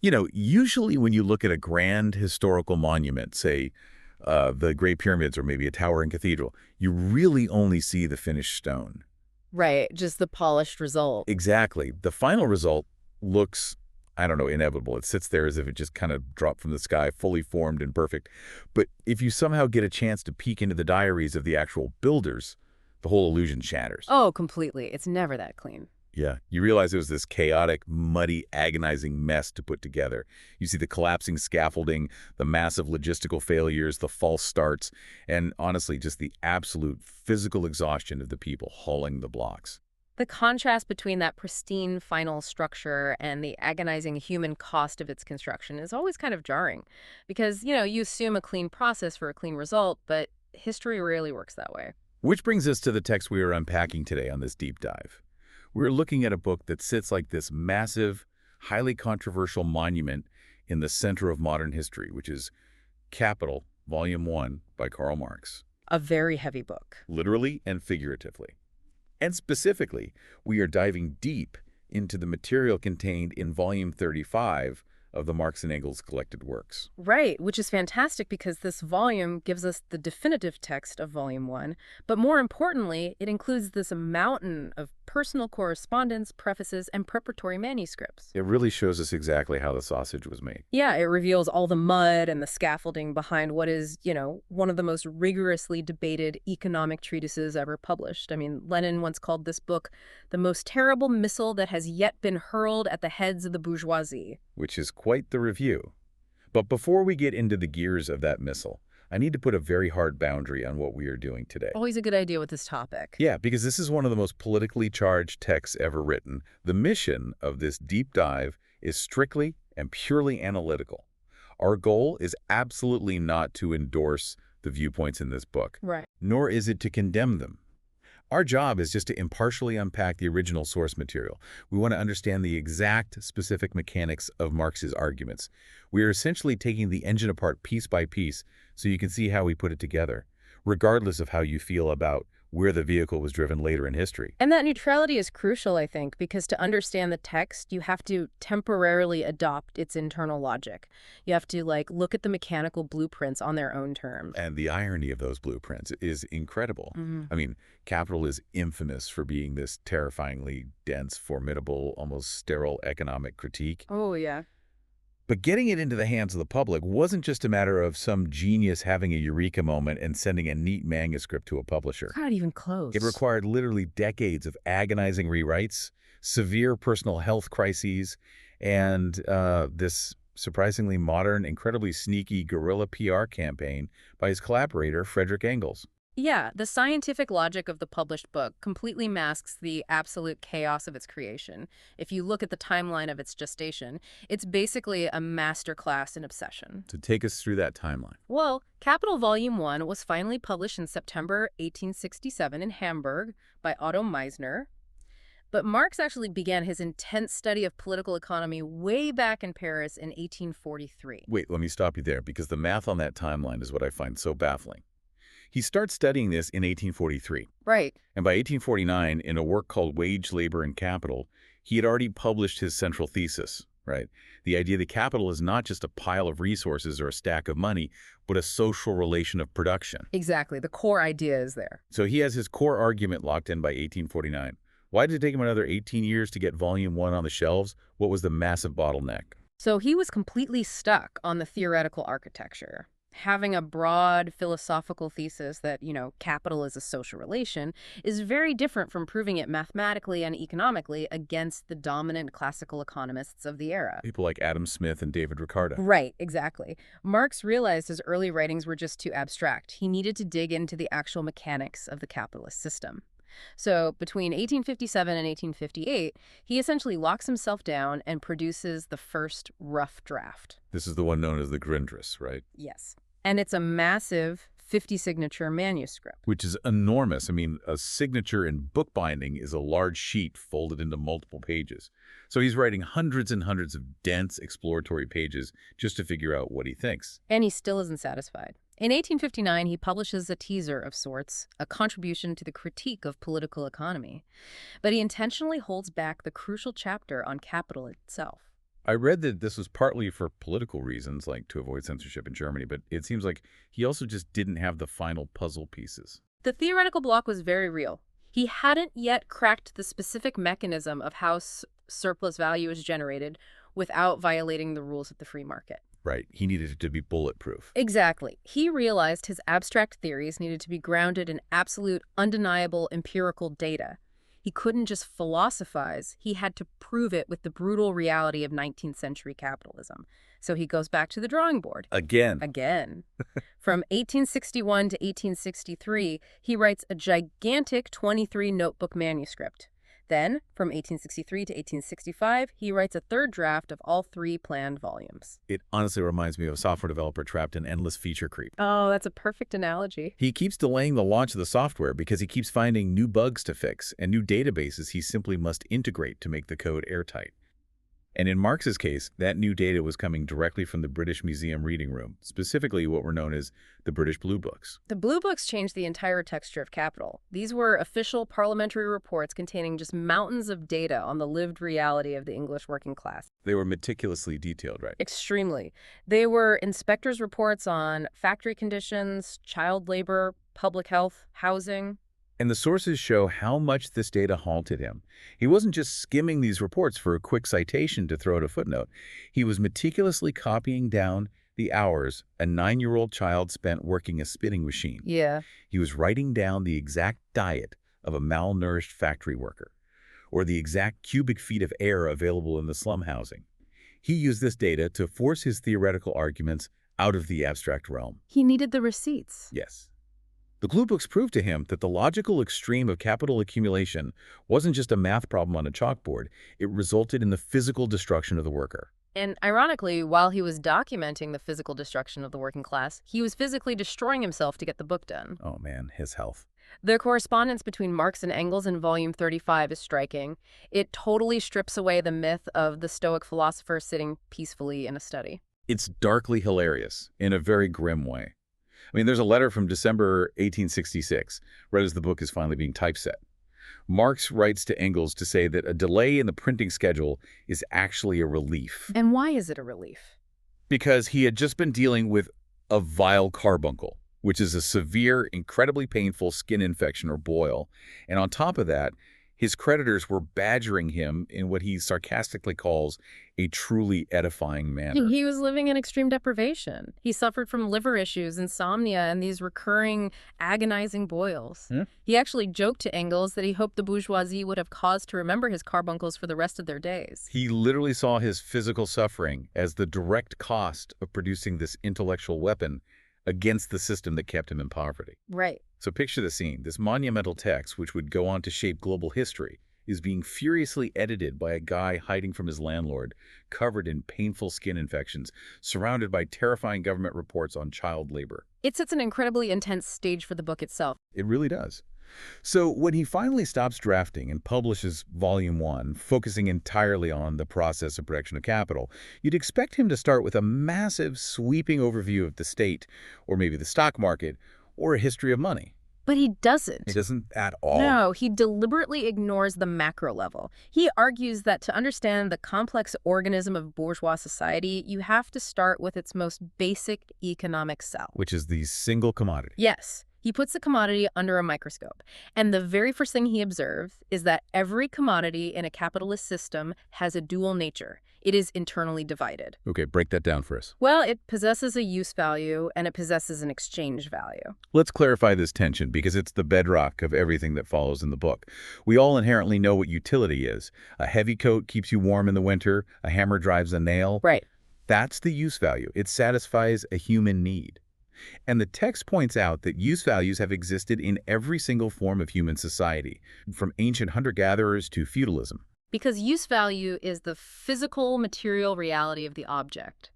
Usually when you look at a grand historical monument, say the Great Pyramids or maybe a towering cathedral, you really only see the finished stone. Right, just the polished result. Exactly. The final result looks, I don't know, inevitable. It sits there as if it just kind of dropped from the sky, fully formed and perfect. But if you somehow get a chance to peek into the diaries of the actual builders, the whole illusion shatters. Oh, completely. It's never that clean. Yeah, you realize it was this chaotic, muddy, agonizing mess to put together. You see the collapsing scaffolding, the massive logistical failures, the false starts, and honestly, just the absolute physical exhaustion of the people hauling the blocks. The contrast between that pristine final structure and the agonizing human cost of its construction is always kind of jarring because, you assume a clean process for a clean result, but history rarely works that way. Which brings us to the text we are unpacking today on this deep dive. We're looking at a book that sits like this massive, highly controversial monument in the center of modern history, which is Capital, Volume 1 by Karl Marx. A very heavy book. Literally and figuratively. And specifically, we are diving deep into the material contained in Volume 35 of the Marx and Engels collected works. Right, which is fantastic because this volume gives us the definitive text of Volume 1, but more importantly, it includes this mountain of personal correspondence, prefaces, and preparatory manuscripts. It really shows us exactly how the sausage was made. Yeah, it reveals all the mud and the scaffolding behind what is, one of the most rigorously debated economic treatises ever published. I mean, Lenin once called this book the most terrible missile that has yet been hurled at the heads of the bourgeoisie. Which is quite the review. But before we get into the gears of that missile, I need to put a very hard boundary on what we are doing today. Always a good idea with this topic. Yeah, because this is one of the most politically charged texts ever written. The mission of this deep dive is strictly and purely analytical. Our goal is absolutely not to endorse the viewpoints in this book, Right. nor is it to condemn them. Our job is just to impartially unpack the original source material. We want to understand the exact specific mechanics of Marx's arguments. We are essentially taking the engine apart piece by piece so you can see how we put it together, regardless of how you feel about where the vehicle was driven later in history. And that neutrality is crucial, I think, because to understand the text, you have to temporarily adopt its internal logic. You have to, look at the mechanical blueprints on their own terms. And the irony of those blueprints is incredible. I mean, Capital is infamous for being this terrifyingly dense, formidable, almost sterile economic critique. Oh, yeah. But getting it into the hands of the public wasn't just a matter of some genius having a eureka moment and sending a neat manuscript to a publisher. Not even close. It required literally decades of agonizing rewrites, severe personal health crises, and this surprisingly modern, incredibly sneaky guerrilla PR campaign by his collaborator, Friedrich Engels. Yeah, the scientific logic of the published book completely masks the absolute chaos of its creation. If you look at the timeline of its gestation, it's basically a masterclass in obsession. To take us through that timeline. Well, Capital Volume 1 was finally published in September 1867 in Hamburg by Otto Meissner. But Marx actually began his intense study of political economy way back in Paris in 1843. Wait, let me stop you there, because the math on that timeline is what I find so baffling. He starts studying this in 1843. Right. And by 1849, in a work called Wage, Labor, and Capital, he had already published his central thesis, right? The idea that capital is not just a pile of resources or a stack of money, but a social relation of production. Exactly. The core idea is there. So he has his core argument locked in by 1849. Why did it take him another 18 years to get Volume 1 on the shelves? What was the massive bottleneck? So he was completely stuck on the theoretical architecture. Having a broad philosophical thesis that, capital is a social relation is very different from proving it mathematically and economically against the dominant classical economists of the era. People like Adam Smith and David Ricardo. Right, exactly. Marx realized his early writings were just too abstract. He needed to dig into the actual mechanics of the capitalist system. So between 1857 and 1858, he essentially locks himself down and produces the first rough draft. This is the one known as the Grundriss, right? Yes. And it's a massive 50-signature manuscript. Which is enormous. I mean, a signature in bookbinding is a large sheet folded into multiple pages. So he's writing hundreds and hundreds of dense exploratory pages just to figure out what he thinks. And he still isn't satisfied. In 1859, he publishes a teaser of sorts, a contribution to the critique of political economy. But he intentionally holds back the crucial chapter on capital itself. I read that this was partly for political reasons, like to avoid censorship in Germany, but it seems like he also just didn't have the final puzzle pieces. The theoretical block was very real. He hadn't yet cracked the specific mechanism of how surplus value is generated without violating the rules of the free market. Right. He needed it to be bulletproof. Exactly. He realized his abstract theories needed to be grounded in absolute, undeniable empirical data. He couldn't just philosophize, he had to prove it with the brutal reality of 19th century capitalism. So he goes back to the drawing board. Again. From 1861 to 1863, he writes a gigantic 23-notebook manuscript. Then, from 1863 to 1865, he writes a third draft of all 3 planned volumes. It honestly reminds me of a software developer trapped in endless feature creep. Oh, that's a perfect analogy. He keeps delaying the launch of the software because he keeps finding new bugs to fix and new databases he simply must integrate to make the code airtight. And in Marx's case, that new data was coming directly from the British Museum reading room, specifically what were known as the British Blue Books. The Blue Books changed the entire texture of Capital. These were official parliamentary reports containing just mountains of data on the lived reality of the English working class. They were meticulously detailed, right? Extremely. They were inspectors' reports on factory conditions, child labor, public health, housing. And the sources show how much this data haunted him. He wasn't just skimming these reports for a quick citation to throw at a footnote. He was meticulously copying down the hours a 9-year-old child spent working a spinning machine. Yeah. He was writing down the exact diet of a malnourished factory worker, or the exact cubic feet of air available in the slum housing. He used this data to force his theoretical arguments out of the abstract realm. He needed the receipts. Yes. The Blue Books proved to him that the logical extreme of capital accumulation wasn't just a math problem on a chalkboard. It resulted in the physical destruction of the worker. And ironically, while he was documenting the physical destruction of the working class, he was physically destroying himself to get the book done. Oh man, his health. The correspondence between Marx and Engels in Volume 35 is striking. It totally strips away the myth of the Stoic philosopher sitting peacefully in a study. It's darkly hilarious in a very grim way. I mean, there's a letter from December 1866, right as the book is finally being typeset. Marx writes to Engels to say that a delay in the printing schedule is actually a relief. And why is it a relief? Because he had just been dealing with a vile carbuncle, which is a severe, incredibly painful skin infection or boil. And on top of that, his creditors were badgering him in what he sarcastically calls a truly edifying manner. He was living in extreme deprivation. He suffered from liver issues, insomnia, and these recurring, agonizing boils. He actually joked to Engels that he hoped the bourgeoisie would have cause to remember his carbuncles for the rest of their days. He literally saw his physical suffering as the direct cost of producing this intellectual weapon against the system that kept him in poverty. Right. So picture the scene. This monumental text, which would go on to shape global history, is being furiously edited by a guy hiding from his landlord, covered in painful skin infections, surrounded by terrifying government reports on child labor. It sets an incredibly intense stage for the book itself. It really does. So when he finally stops drafting and publishes Volume 1, focusing entirely on the process of production of capital, you'd expect him to start with a massive, sweeping overview of the state, or maybe the stock market, or a history of money. But he doesn't. He doesn't at all. No, he deliberately ignores the macro level. He argues that to understand the complex organism of bourgeois society, you have to start with its most basic economic cell. Which is the single commodity. Yes. He puts the commodity under a microscope. And the very first thing he observes is that every commodity in a capitalist system has a dual nature. It is internally divided. Okay, break that down for us. Well, it possesses a use value and it possesses an exchange value. Let's clarify this tension because it's the bedrock of everything that follows in the book. We all inherently know what utility is. A heavy coat keeps you warm in the winter. A hammer drives a nail. Right. That's the use value. It satisfies a human need. And the text points out that use values have existed in every single form of human society, from ancient hunter-gatherers to feudalism. Because use value is the physical, material reality of the object.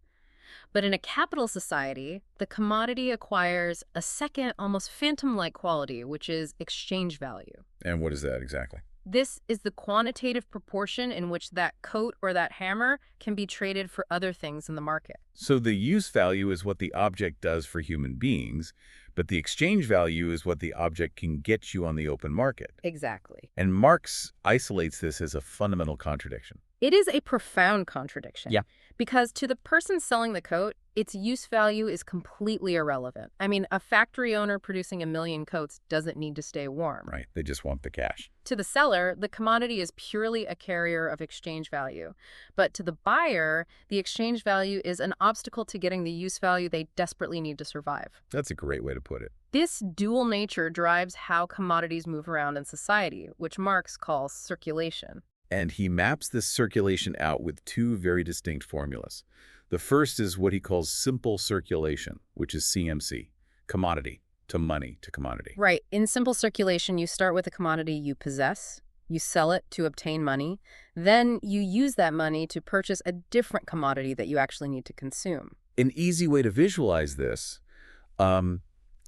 But in a capital society, the commodity acquires a second, almost phantom-like quality, which is exchange value. And what is that exactly? This is the quantitative proportion in which that coat or that hammer can be traded for other things in the market. So the use value is what the object does for human beings, but the exchange value is what the object can get you on the open market. Exactly. And Marx isolates this as a fundamental contradiction. It is a profound contradiction. Yeah. Because to the person selling the coat, its use value is completely irrelevant. I mean, a factory owner producing 1,000,000 coats doesn't need to stay warm. Right. They just want the cash. To the seller, the commodity is purely a carrier of exchange value. But to the buyer, the exchange value is an obstacle to getting the use value they desperately need to survive. That's a great way to put it. This dual nature drives how commodities move around in society, which Marx calls circulation. And he maps this circulation out with two very distinct formulas. The first is what he calls simple circulation, which is CMC, commodity to money to commodity. Right. In simple circulation, you start with a commodity you possess, you sell it to obtain money, then you use that money to purchase a different commodity that you actually need to consume. An easy way to visualize this,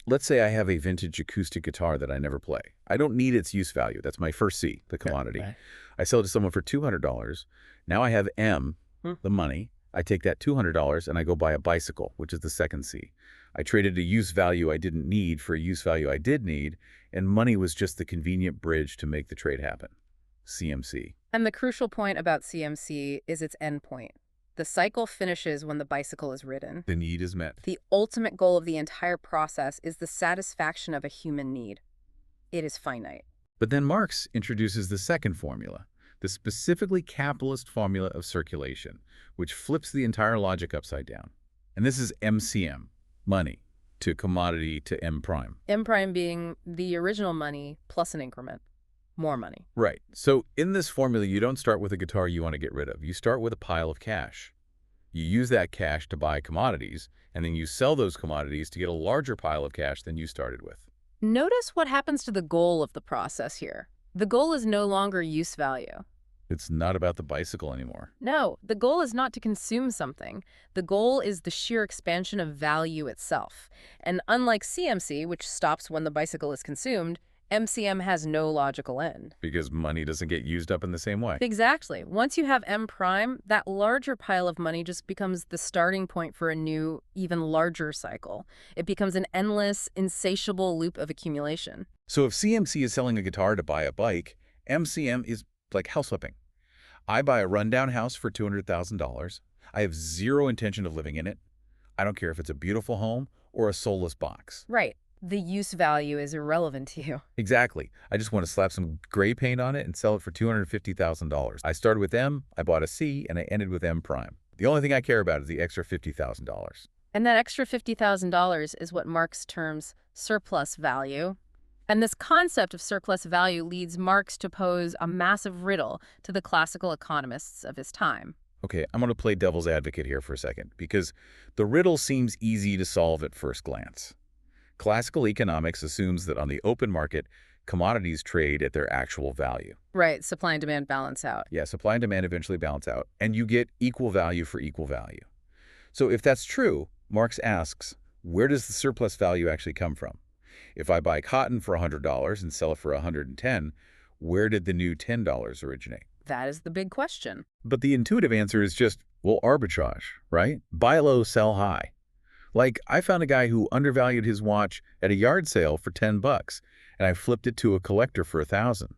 let's say I have a vintage acoustic guitar that I never play. I don't need its use value. That's my first C, the commodity. Right. I sell it to someone for $200. Now I have M, the money. I take that $200 and I go buy a bicycle, which is the second C. I traded a use value I didn't need for a use value I did need, and money was just the convenient bridge to make the trade happen. CMC. And the crucial point about CMC is its endpoint. The cycle finishes when the bicycle is ridden. The need is met. The ultimate goal of the entire process is the satisfaction of a human need. It is finite. But then Marx introduces the second formula, the specifically capitalist formula of circulation, which flips the entire logic upside down. And this is MCM, money, to commodity to M prime. M prime being the original money plus an increment. More money. Right. So in this formula, you don't start with a guitar you want to get rid of. You start with a pile of cash. You use that cash to buy commodities, and then you sell those commodities to get a larger pile of cash than you started with. Notice what happens to the goal of the process here. The goal is no longer use value. It's not about the bicycle anymore. No, the goal is not to consume something. The goal is the sheer expansion of value itself. And unlike CMC, which stops when the bicycle is consumed, MCM has no logical end. Because money doesn't get used up in the same way. Exactly. Once you have M prime, that larger pile of money just becomes the starting point for a new, even larger cycle. It becomes an endless, insatiable loop of accumulation. So if CMC is selling a guitar to buy a bike, MCM is like house flipping. I buy a rundown house for $200,000. I have zero intention of living in it. I don't care if it's a beautiful home or a soulless box. Right. The use value is irrelevant to you. Exactly. I just want to slap some gray paint on it and sell it for $250,000. I started with M, I bought a C, and I ended with M prime. The only thing I care about is the extra $50,000. And that extra $50,000 is what Marx terms surplus value. And this concept of surplus value leads Marx to pose a massive riddle to the classical economists of his time. Okay, I'm going to play devil's advocate here for a second, because the riddle seems easy to solve at first glance. Classical economics assumes that on the open market, commodities trade at their actual value. Right, supply and demand balance out. Yeah, supply and demand eventually balance out, and you get equal value for equal value. So if that's true, Marx asks, where does the surplus value actually come from? If I buy cotton for $100 and sell it for $110, where did the new $10 originate? That is the big question. But the intuitive answer is just, well, arbitrage, right? Buy low, sell high. Like, I found a guy who undervalued his watch at a yard sale for $10, and I flipped it to a collector for $1,000.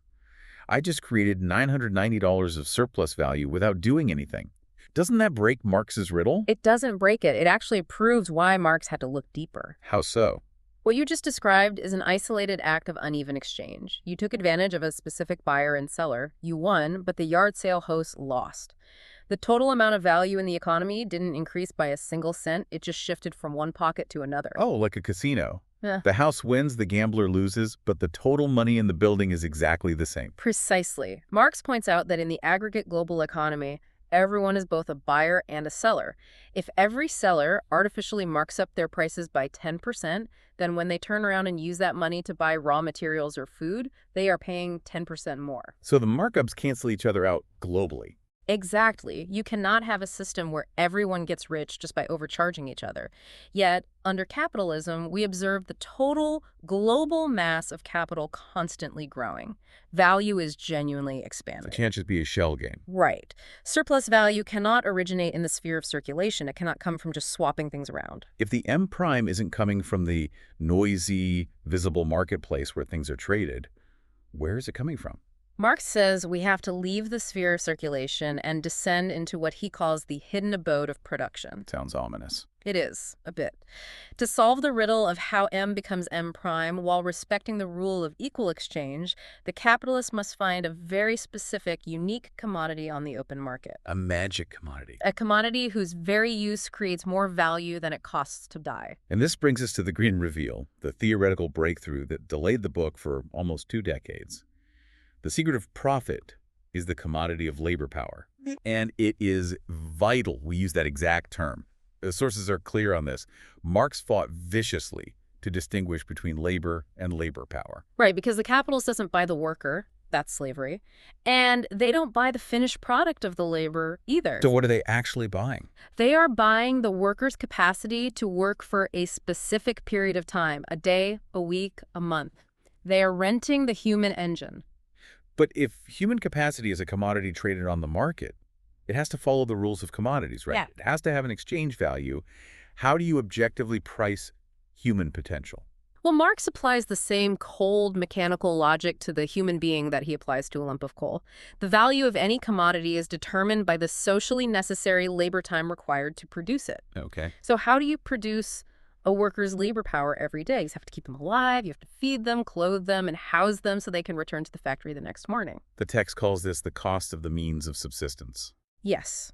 I just created $990 of surplus value without doing anything. Doesn't that break Marx's riddle? It doesn't break it. It actually proves why Marx had to look deeper. How so? What you just described is an isolated act of uneven exchange. You took advantage of a specific buyer and seller. You won, but the yard sale host lost. The total amount of value in the economy didn't increase by a single cent. It just shifted from one pocket to another. Oh, like a casino. Yeah. The house wins, the gambler loses, but the total money in the building is exactly the same. Precisely. Marx points out that in the aggregate global economy, everyone is both a buyer and a seller. If every seller artificially marks up their prices by 10%, then when they turn around and use that money to buy raw materials or food, they are paying 10% more. So the markups cancel each other out globally. Exactly. You cannot have a system where everyone gets rich just by overcharging each other. Yet, under capitalism, we observe the total global mass of capital constantly growing. Value is genuinely expanding. It can't just be a shell game. Right. Surplus value cannot originate in the sphere of circulation. It cannot come from just swapping things around. If the M prime isn't coming from the noisy, visible marketplace where things are traded, where is it coming from? Marx says we have to leave the sphere of circulation and descend into what he calls the hidden abode of production. Sounds ominous. It is, a bit. To solve the riddle of how M becomes M prime while respecting the rule of equal exchange, the capitalist must find a very specific, unique commodity on the open market. A magic commodity. A commodity whose very use creates more value than it costs to buy. And this brings us to the Green Reveal, the theoretical breakthrough that delayed the book for almost 2 decades. The secret of profit is the commodity of labor power. And it is vital we use that exact term. The sources are clear on this. Marx fought viciously to distinguish between labor and labor power. Right, because the capitalist doesn't buy the worker, that's slavery, and they don't buy the finished product of the labor either. So what are they actually buying? They are buying the worker's capacity to work for a specific period of time, a day, a week, a month. They are renting the human engine. But if human capacity is a commodity traded on the market, it has to follow the rules of commodities, right? Yeah. It has to have an exchange value. How do you objectively price human potential? Well, Marx applies the same cold, mechanical logic to the human being that he applies to a lump of coal. The value of any commodity is determined by the socially necessary labor time required to produce it. Okay. So how do you produce a worker's labor power every day? You have to keep them alive, you have to feed them, clothe them, and house them so they can return to the factory the next morning. The text calls this the cost of the means of subsistence. Yes.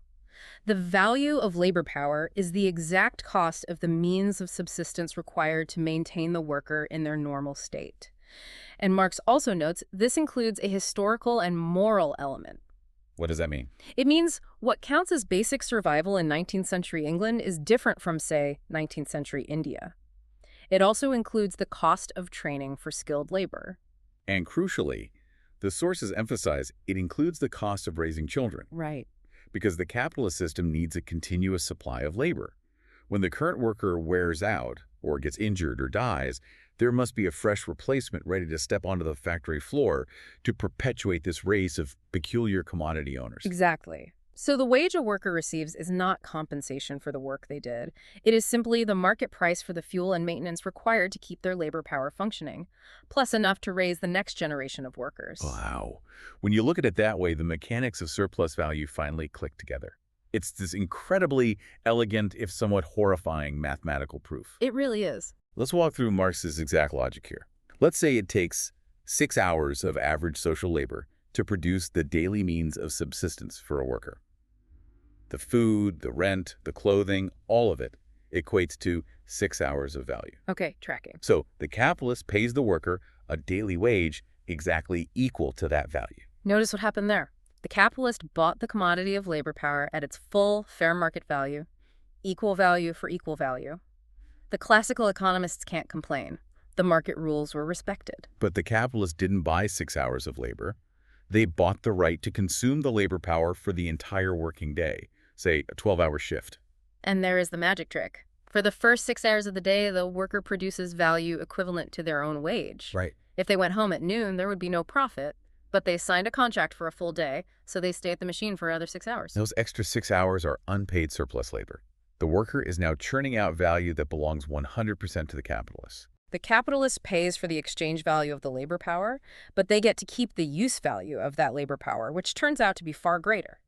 The value of labor power is the exact cost of the means of subsistence required to maintain the worker in their normal state. And Marx also notes this includes a historical and moral element. What does that mean? It means what counts as basic survival in 19th century England is different from, say, 19th century India. It also includes the cost of training for skilled labor. And crucially, the sources emphasize it includes the cost of raising children. Right. Because the capitalist system needs a continuous supply of labor. When the current worker wears out, or gets injured or dies, there must be a fresh replacement ready to step onto the factory floor to perpetuate this race of peculiar commodity owners. Exactly. So the wage a worker receives is not compensation for the work they did. It is simply the market price for the fuel and maintenance required to keep their labor power functioning, plus enough to raise the next generation of workers. Wow. When you look at it that way, the mechanics of surplus value finally click together. It's this incredibly elegant, if somewhat horrifying, mathematical proof. It really is. Let's walk through Marx's exact logic here. Let's say it takes 6 hours of average social labor to produce the daily means of subsistence for a worker. The food, the rent, the clothing, all of it equates to 6 hours of value. Okay, tracking. So the capitalist pays the worker a daily wage exactly equal to that value. Notice what happened there. The capitalist bought the commodity of labor power at its full fair market value, equal value for equal value. The classical economists can't complain. The market rules were respected. But the capitalist didn't buy 6 hours of labor. They bought the right to consume the labor power for the entire working day, say a 12-hour shift. And there is the magic trick. For the first 6 hours of the day, the worker produces value equivalent to their own wage. Right. If they went home at noon, there would be no profit, but they signed a contract for a full day, so they stay at the machine for another 6 hours. Those extra 6 hours are unpaid surplus labor. The worker is now churning out value that belongs 100% to the capitalist. The capitalist pays for the exchange value of the labor power, but they get to keep the use value of that labor power, which turns out to be far greater.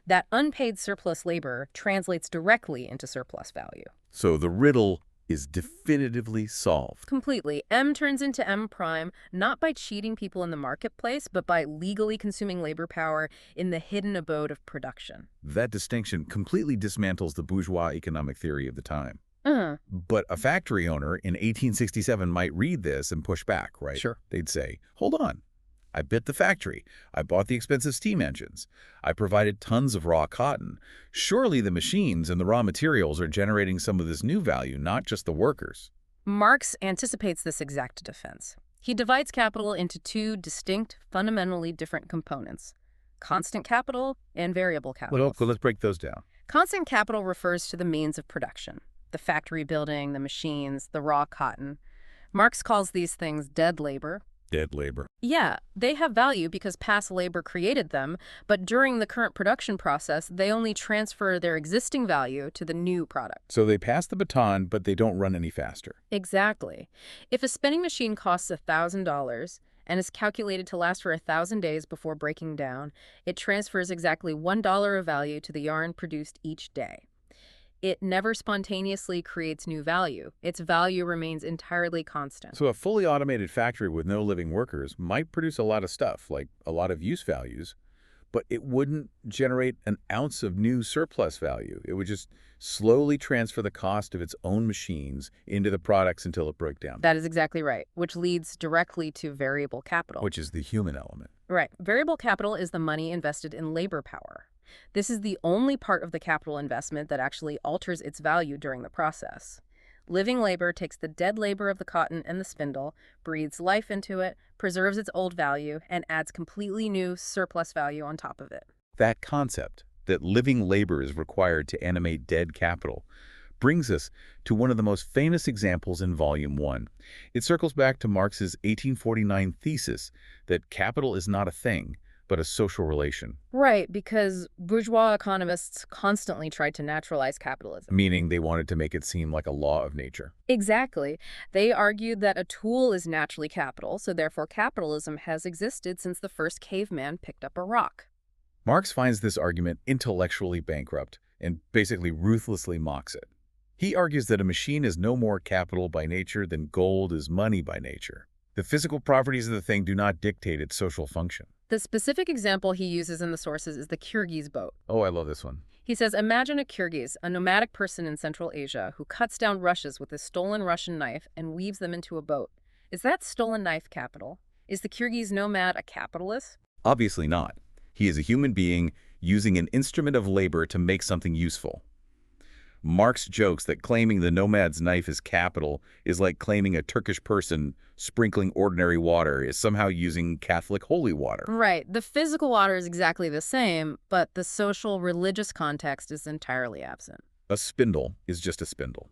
That unpaid surplus labor translates directly into surplus value. So the riddle is definitively solved. Completely. M turns into M prime, not by cheating people in the marketplace, but by legally consuming labor power in the hidden abode of production. That distinction completely dismantles the bourgeois economic theory of the time. But a factory owner in 1867 might read this and push back, right? Sure. They'd say, hold on. I bit the factory. I bought the expensive steam engines. I provided tons of raw cotton. Surely the machines and the raw materials are generating some of this new value, not just the workers. Marx anticipates this exact defense. He divides capital into 2 distinct, fundamentally different components: constant capital and variable capital. Well, let's break those down. Constant capital refers to the means of production: the factory building, the machines, the raw cotton. Marx calls these things dead labor. Dead labor. Yeah, they have value because past labor created them, but during the current production process, they only transfer their existing value to the new product. So they pass the baton, but they don't run any faster. Exactly. If a spinning machine costs $1,000 and is calculated to last for 1,000 days before breaking down. It transfers exactly $1 of value to the yarn produced each day. It never spontaneously creates new value. Its value remains entirely constant. So a fully automated factory with no living workers might produce a lot of stuff, like a lot of use values, but it wouldn't generate an ounce of new surplus value. It would just slowly transfer the cost of its own machines into the products until it broke down. That is exactly right, which leads directly to variable capital. Which is the human element. Right. Variable capital is the money invested in labor power. This is the only part of the capital investment that actually alters its value during the process. Living labor takes the dead labor of the cotton and the spindle, breathes life into it, preserves its old value, and adds completely new surplus value on top of it. That concept, that living labor is required to animate dead capital, brings us to one of the most famous examples in Volume 1. It circles back to Marx's 1849 thesis that capital is not a thing, but a social relation. Right, because bourgeois economists constantly tried to naturalize capitalism. Meaning they wanted to make it seem like a law of nature. Exactly. They argued that a tool is naturally capital, so therefore capitalism has existed since the first caveman picked up a rock. Marx finds this argument intellectually bankrupt and basically ruthlessly mocks it. He argues that a machine is no more capital by nature than gold is money by nature. The physical properties of the thing do not dictate its social function. The specific example he uses in the sources is the Kyrgyz boat. Oh, I love this one. He says, imagine a Kyrgyz, a nomadic person in Central Asia, who cuts down rushes with a stolen Russian knife and weaves them into a boat. Is that stolen knife capital? Is the Kyrgyz nomad a capitalist? Obviously not. He is a human being using an instrument of labor to make something useful. Marx jokes that claiming the nomad's knife is capital is like claiming a Turkish person sprinkling ordinary water is somehow using Catholic holy water. Right. The physical water is exactly the same, but the social, religious context is entirely absent. A spindle is just a spindle.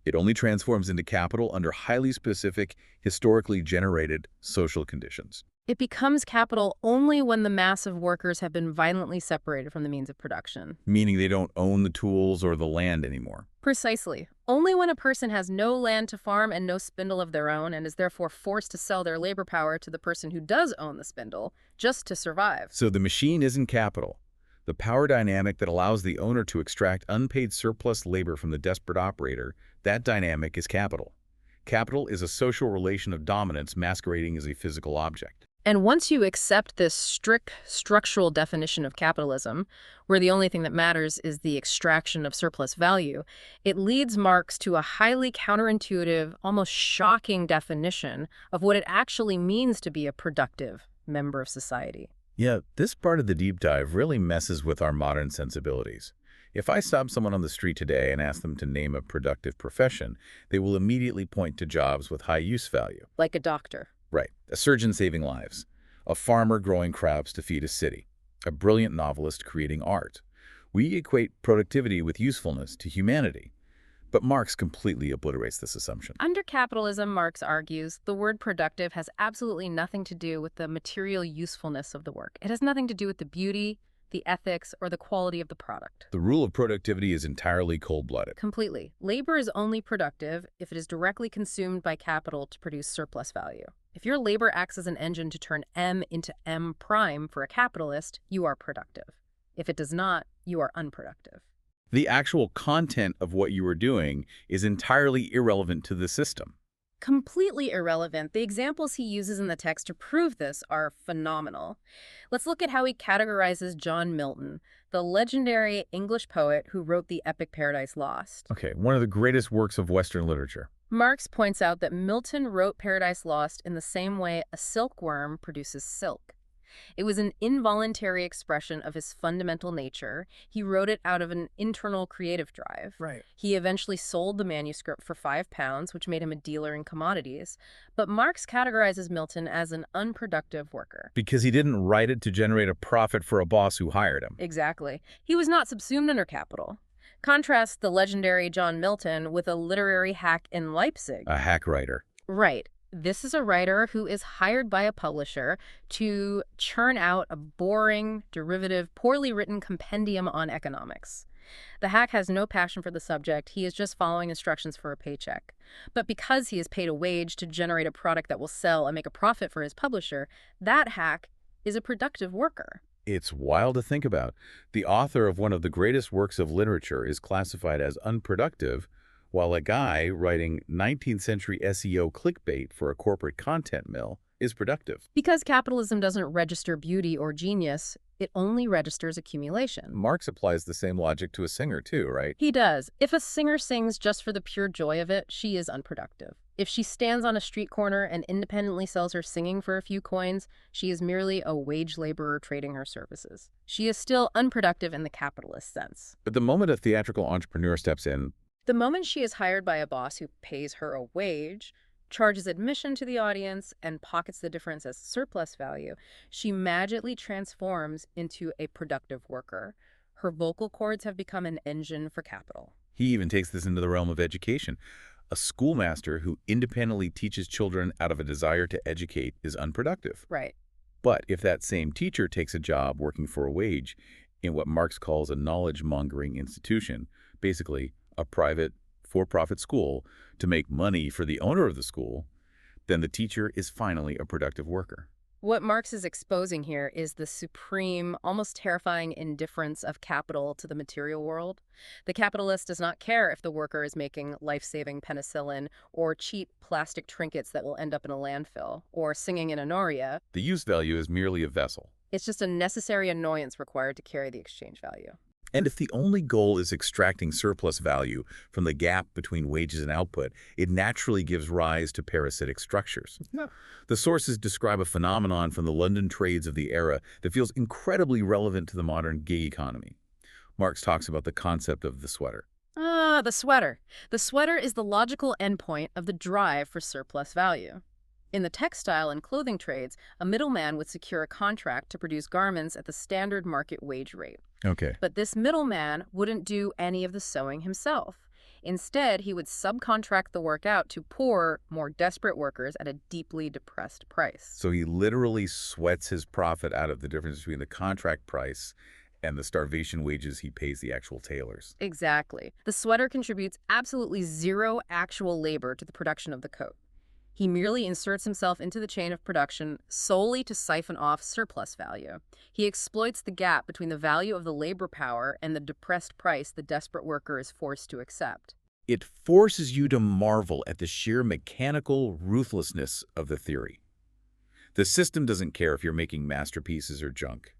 It only transforms into capital under highly specific, historically generated social conditions. It becomes capital only when the mass of workers have been violently separated from the means of production. Meaning they don't own the tools or the land anymore. Precisely. Only when a person has no land to farm and no spindle of their own and is therefore forced to sell their labor power to the person who does own the spindle just to survive. So the machine isn't capital. The power dynamic that allows the owner to extract unpaid surplus labor from the desperate operator, that dynamic is capital. Capital is a social relation of dominance masquerading as a physical object. And once you accept this strict structural definition of capitalism, where the only thing that matters is the extraction of surplus value, it leads Marx to a highly counterintuitive, almost shocking definition of what it actually means to be a productive member of society. Yeah, this part of the deep dive really messes with our modern sensibilities. If I stop someone on the street today and ask them to name a productive profession, they will immediately point to jobs with high use value. Like a doctor. Right. A surgeon saving lives. A farmer growing crops to feed a city. A brilliant novelist creating art. We equate productivity with usefulness to humanity. But Marx completely obliterates this assumption. Under capitalism, Marx argues, the word productive has absolutely nothing to do with the material usefulness of the work. It has nothing to do with the beauty, the ethics, or the quality of the product. The rule of productivity is entirely cold-blooded. Completely. Labor is only productive if it is directly consumed by capital to produce surplus value. If your labor acts as an engine to turn M into M prime for a capitalist, you are productive. If it does not, you are unproductive. The actual content of what you are doing is entirely irrelevant to the system. Completely irrelevant. The examples he uses in the text to prove this are phenomenal. Let's look at how he categorizes John Milton, the legendary English poet who wrote the epic Paradise Lost. Okay, one of the greatest works of Western literature. Marx points out that Milton wrote Paradise Lost in the same way a silkworm produces silk. It was an involuntary expression of his fundamental nature. He wrote it out of an internal creative drive. Right. He eventually sold the manuscript for £5, which made him a dealer in commodities. But Marx categorizes Milton as an unproductive worker. Because he didn't write it to generate a profit for a boss who hired him. Exactly. He was not subsumed under capital. Contrast the legendary John Milton with a literary hack in Leipzig. A hack writer. Right. This is a writer who is hired by a publisher to churn out a boring, derivative, poorly written compendium on economics. The hack has no passion for the subject. He is just following instructions for a paycheck. But because he is paid a wage to generate a product that will sell and make a profit for his publisher, that hack is a productive worker. It's wild to think about. The author of one of the greatest works of literature is classified as unproductive, while a guy writing 19th century SEO clickbait for a corporate content mill is productive. Because capitalism doesn't register beauty or genius, it only registers accumulation. Marx applies the same logic to a singer too, right? He does. If a singer sings just for the pure joy of it, she is unproductive. If she stands on a street corner and independently sells her singing for a few coins, she is merely a wage laborer trading her services. She is still unproductive in the capitalist sense. But the moment a theatrical entrepreneur steps in, The moment she is hired by a boss who pays her a wage, charges admission to the audience, and pockets the difference as surplus value, she magically transforms into a productive worker. Her vocal cords have become an engine for capital. he even takes this into the realm of education. A schoolmaster who independently teaches children out of a desire to educate is unproductive. Right. But if that same teacher takes a job working for a wage in what Marx calls a knowledge-mongering institution, basically a private, for-profit school, to make money for the owner of the school, then the teacher is finally a productive worker. What Marx is exposing here is the supreme, almost terrifying indifference of capital to the material world. The capitalist does not care if the worker is making life-saving penicillin or cheap plastic trinkets that will end up in a landfill or singing an aria. The use value is merely a vessel. It's just a necessary annoyance required to carry the exchange value. And if the only goal is extracting surplus value from the gap between wages and output, it naturally gives rise to parasitic structures. Yeah. The sources describe a phenomenon from the London trades of the era that feels incredibly relevant to the modern gig economy. Marx talks about the concept of the sweater. The sweater. The sweater is the logical endpoint of the drive for surplus value. In the textile and clothing trades, a middleman would secure a contract to produce garments at the standard market wage rate. Okay. But this middleman wouldn't do any of the sewing himself. Instead, he would subcontract the work out to poorer, more desperate workers at a deeply depressed price. So he literally sweats his profit out of the difference between the contract price and the starvation wages he pays the actual tailors. Exactly. The sweater contributes absolutely zero actual labor to the production of the coat. He merely inserts himself into the chain of production solely to siphon off surplus value. He exploits the gap between the value of the labor power and the depressed price the desperate worker is forced to accept. It forces you to marvel at the sheer mechanical ruthlessness of the theory. The system doesn't care if you're making masterpieces or junk,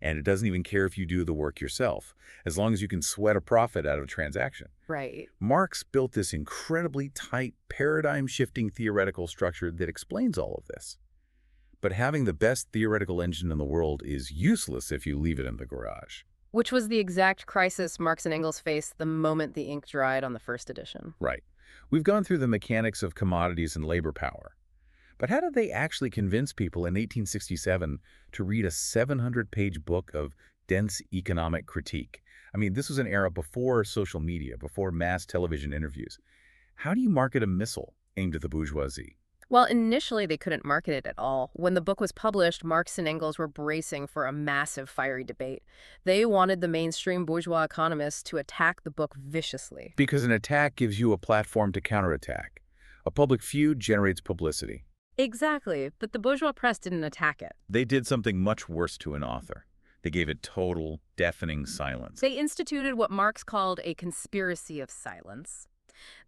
and it doesn't even care if you do the work yourself, as long as you can sweat a profit out of a transaction. Right. Marx built this incredibly tight, paradigm-shifting theoretical structure that explains all of this. But having the best theoretical engine in the world is useless if you leave it in the garage. Which was the exact crisis Marx and Engels faced the moment the ink dried on the first edition. Right. We've gone through the mechanics of commodities and labor power. But how did they actually convince people in 1867 to read a 700-page book of dense economic critique? I mean, this was an era before social media, before mass television interviews. How do you market a missile aimed at the bourgeoisie? Well, initially they couldn't market it at all. When the book was published, Marx and Engels were bracing for a massive fiery debate. They wanted the mainstream bourgeois economists to attack the book viciously. Because an attack gives you a platform to counterattack. A public feud generates publicity. Exactly, but the bourgeois press didn't attack it. They did something much worse to an author. They gave it total, deafening silence. They instituted what Marx called a conspiracy of silence.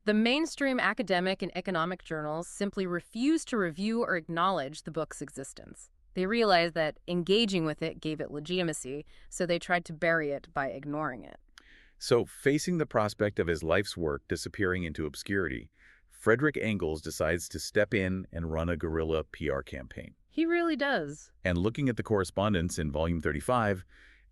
The mainstream academic and economic journals simply refused to review or acknowledge the book's existence. They realized that engaging with it gave it legitimacy, so they tried to bury it by ignoring it. So, facing the prospect of his life's work disappearing into obscurity, Friedrich Engels decides to step in and run a guerrilla PR campaign. He really does. And looking at the correspondence in Volume 35,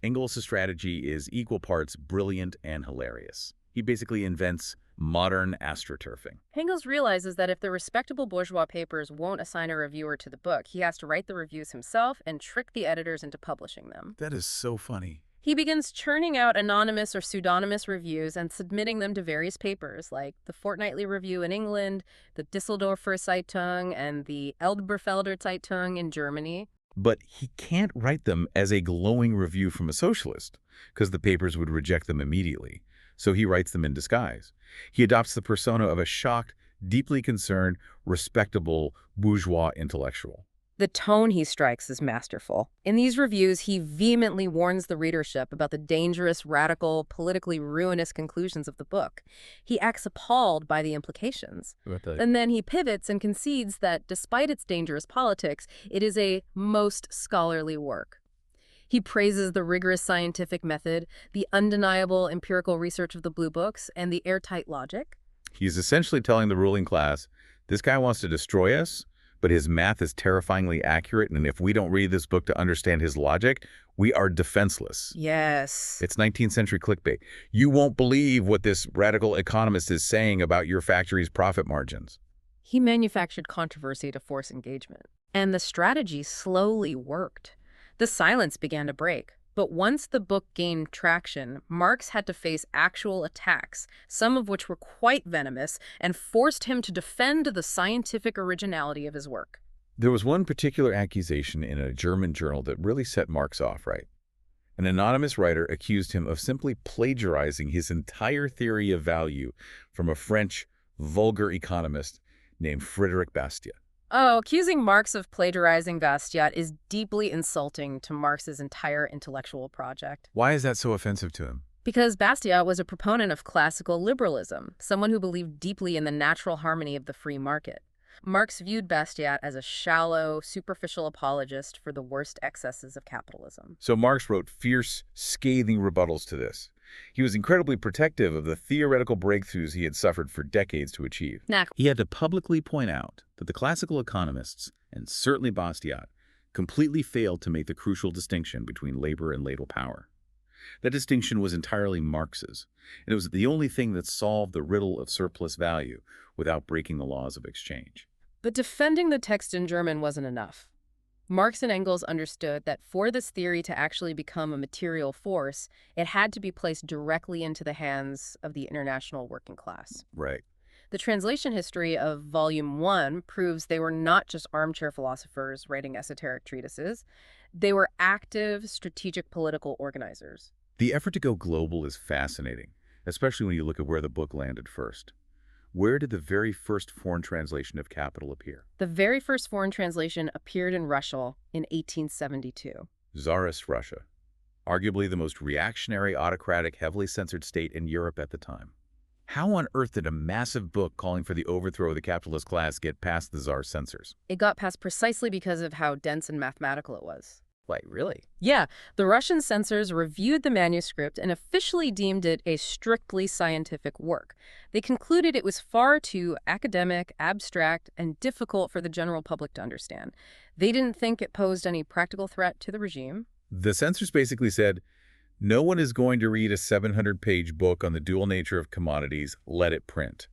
Engels' strategy is equal parts brilliant and hilarious. He basically invents modern astroturfing. Engels realizes that if the respectable bourgeois papers won't assign a reviewer to the book, he has to write the reviews himself and trick the editors into publishing them. That is so funny. He begins churning out anonymous or pseudonymous reviews and submitting them to various papers like the Fortnightly Review in England, the Düsseldorfer Zeitung, and the Elberfelder Zeitung in Germany. But he can't write them as a glowing review from a socialist, because the papers would reject them immediately. So he writes them in disguise. He adopts the persona of a shocked, deeply concerned, respectable, bourgeois intellectual. The tone he strikes is masterful. In these reviews, he vehemently warns the readership about the dangerous, radical, politically ruinous conclusions of the book. He acts appalled by the implications. And then he pivots and concedes that, despite its dangerous politics, it is a most scholarly work. He praises the rigorous scientific method, the undeniable empirical research of the Blue Books, and the airtight logic. He's essentially telling the ruling class, this guy wants to destroy us, but his math is terrifyingly accurate, and if we don't read this book to understand his logic, we are defenseless. Yes. It's 19th century clickbait. You won't believe what this radical economist is saying about your factory's profit margins. He manufactured controversy to force engagement. And the strategy slowly worked. The silence began to break. But once the book gained traction, Marx had to face actual attacks, some of which were quite venomous, and forced him to defend the scientific originality of his work. There was one particular accusation in a German journal that really set Marx off, right? An anonymous writer accused him of simply plagiarizing his entire theory of value from a French, vulgar economist named Friedrich Bastiat. Oh, accusing Marx of plagiarizing Bastiat is deeply insulting to Marx's entire intellectual project. Why is that so offensive to him? Because Bastiat was a proponent of classical liberalism, someone who believed deeply in the natural harmony of the free market. Marx viewed Bastiat as a shallow, superficial apologist for the worst excesses of capitalism. So Marx wrote fierce, scathing rebuttals to this. He was incredibly protective of the theoretical breakthroughs he had suffered for decades to achieve. He had to publicly point out that the classical economists, and certainly Bastiat, completely failed to make the crucial distinction between labor and latent power. That distinction was entirely Marx's, and it was the only thing that solved the riddle of surplus value without breaking the laws of exchange. But defending the text in German wasn't enough. Marx and Engels understood that for this theory to actually become a material force, it had to be placed directly into the hands of the international working class. Right. The translation history of Volume 1 proves they were not just armchair philosophers writing esoteric treatises. They were active, strategic political organizers. The effort to go global is fascinating, especially when you look at where the book landed first. Where did the very first foreign translation of Capital appear? The very first foreign translation appeared in Russia in 1872. Tsarist Russia, arguably the most reactionary, autocratic, heavily censored state in Europe at the time. How on earth did a massive book calling for the overthrow of the capitalist class get past the Tsar censors? It got past precisely because of how dense and mathematical it was. Wait, really? Yeah, the Russian censors reviewed the manuscript and officially deemed it a strictly scientific work. They concluded it was far too academic, abstract, and difficult for the general public to understand. They didn't think it posed any practical threat to the regime. The censors basically said, no one is going to read a 700-page book on the dual nature of commodities. Let it print.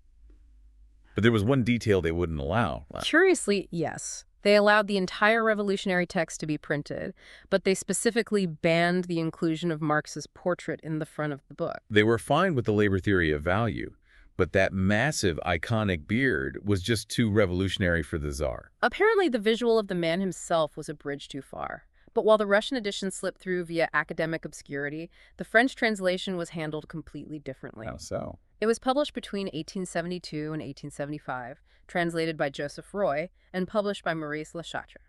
But there was one detail they wouldn't allow. Curiously, yes. They allowed the entire revolutionary text to be printed, but they specifically banned the inclusion of Marx's portrait in the front of the book. They were fine with the labor theory of value, but that massive, iconic beard was just too revolutionary for the Tsar. Apparently, the visual of the man himself was a bridge too far. But while the Russian edition slipped through via academic obscurity, the French translation was handled completely differently. How so? It was published between 1872 and 1875, translated by Joseph Roy, and published by Maurice Le Chatre.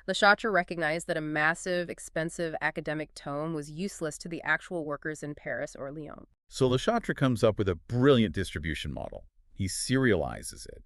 Le Chatre recognized that a massive, expensive academic tome was useless to the actual workers in Paris or Lyon. So Le Chatre comes up with a brilliant distribution model. He serializes it.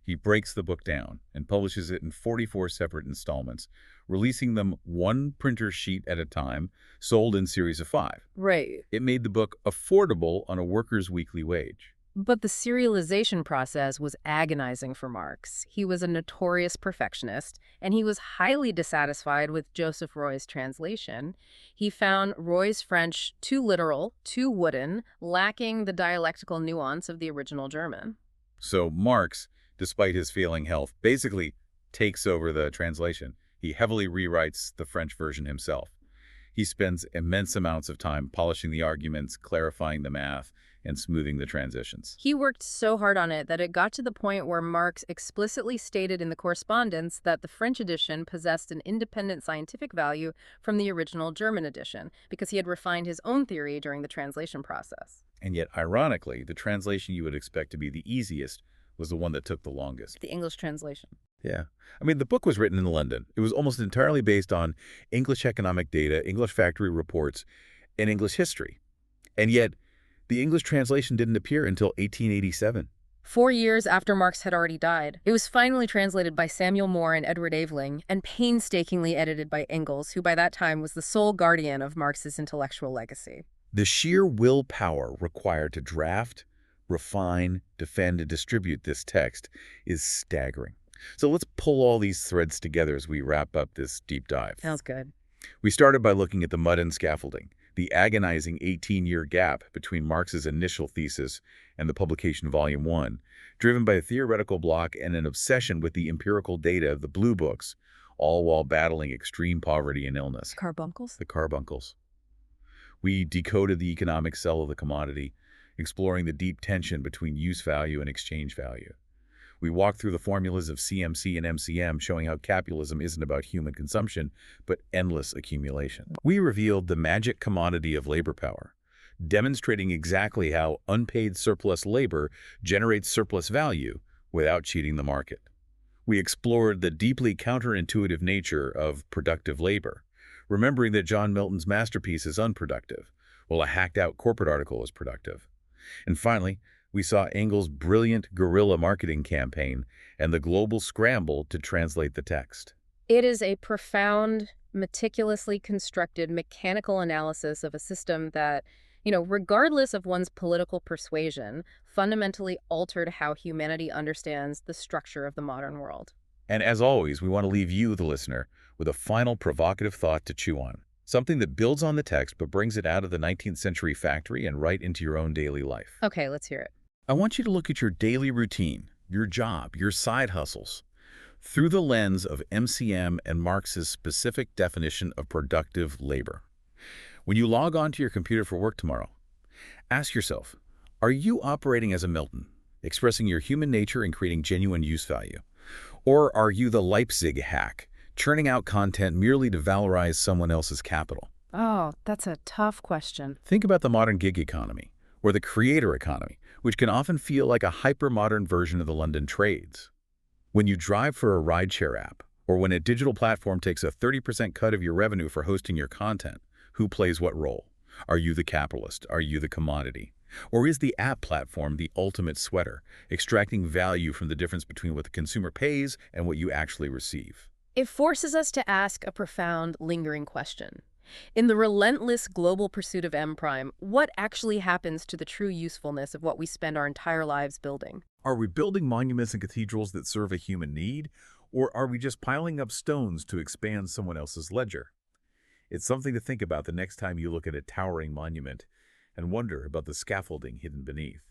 He breaks the book down and publishes it in 44 separate installments, releasing them one printer sheet at a time, sold in series of 5. Right. It made the book affordable on a worker's weekly wage. But the serialization process was agonizing for Marx. He was a notorious perfectionist, and he was highly dissatisfied with Joseph Roy's translation. He found Roy's French too literal, too wooden, lacking the dialectical nuance of the original German. So Marx, despite his failing health, basically takes over the translation. He heavily rewrites the French version himself. He spends immense amounts of time polishing the arguments, clarifying the math, and smoothing the transitions. He worked so hard on it that it got to the point where Marx explicitly stated in the correspondence that the French edition possessed an independent scientific value from the original German edition, because he had refined his own theory during the translation process. And yet, ironically, the translation you would expect to be the easiest was the one that took the longest. The English translation. Yeah. I mean, the book was written in London. It was almost entirely based on English economic data, English factory reports, and English history. And yet, the English translation didn't appear until 1887. 4 years after Marx had already died. It was finally translated by Samuel Moore and Edward Aveling, and painstakingly edited by Engels, who by that time was the sole guardian of Marx's intellectual legacy. The sheer willpower required to draft, refine, defend, and distribute this text is staggering. So let's pull all these threads together as we wrap up this deep dive. Sounds good. We started by looking at the mud and scaffolding, the agonizing 18-year gap between Marx's initial thesis and the publication Volume 1, driven by a theoretical block and an obsession with the empirical data of the blue books, all while battling extreme poverty and illness. Carbuncles? The carbuncles. We decoded the economic cell of the commodity, exploring the deep tension between use value and exchange value. We walked through the formulas of CMC and MCM, showing how capitalism isn't about human consumption, but endless accumulation. We revealed the magic commodity of labor power, demonstrating exactly how unpaid surplus labor generates surplus value without cheating the market. We explored the deeply counterintuitive nature of productive labor, remembering that John Milton's masterpiece is unproductive, while a hacked-out corporate article is productive. And finally, we saw Engels' brilliant guerrilla marketing campaign and the global scramble to translate the text. It is a profound, meticulously constructed mechanical analysis of a system that, regardless of one's political persuasion, fundamentally altered how humanity understands the structure of the modern world. And as always, we want to leave you, the listener, with a final provocative thought to chew on. Something that builds on the text but brings it out of the 19th century factory and right into your own daily life. Okay, let's hear it. I want you to look at your daily routine, your job, your side hustles, through the lens of MCM and Marx's specific definition of productive labor. When you log on to your computer for work tomorrow, ask yourself, are you operating as a Milton, expressing your human nature and creating genuine use value? Or are you the Leipzig hack, churning out content merely to valorize someone else's capital? Oh, that's a tough question. Think about the modern gig economy, or the creator economy, which can often feel like a hyper-modern version of the London trades. When you drive for a rideshare app, or when a digital platform takes a 30% cut of your revenue for hosting your content, who plays what role? Are you the capitalist? Are you the commodity? Or is the app platform the ultimate sweater, extracting value from the difference between what the consumer pays and what you actually receive? It forces us to ask a profound, lingering question. In the relentless global pursuit of M-prime, what actually happens to the true usefulness of what we spend our entire lives building? Are we building monuments and cathedrals that serve a human need, or are we just piling up stones to expand someone else's ledger? It's something to think about the next time you look at a towering monument and wonder about the scaffolding hidden beneath.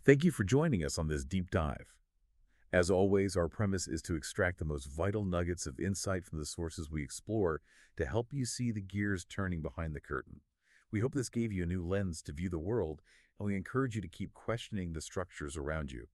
Thank you for joining us on this deep dive. As always, our premise is to extract the most vital nuggets of insight from the sources we explore to help you see the gears turning behind the curtain. We hope this gave you a new lens to view the world, and we encourage you to keep questioning the structures around you.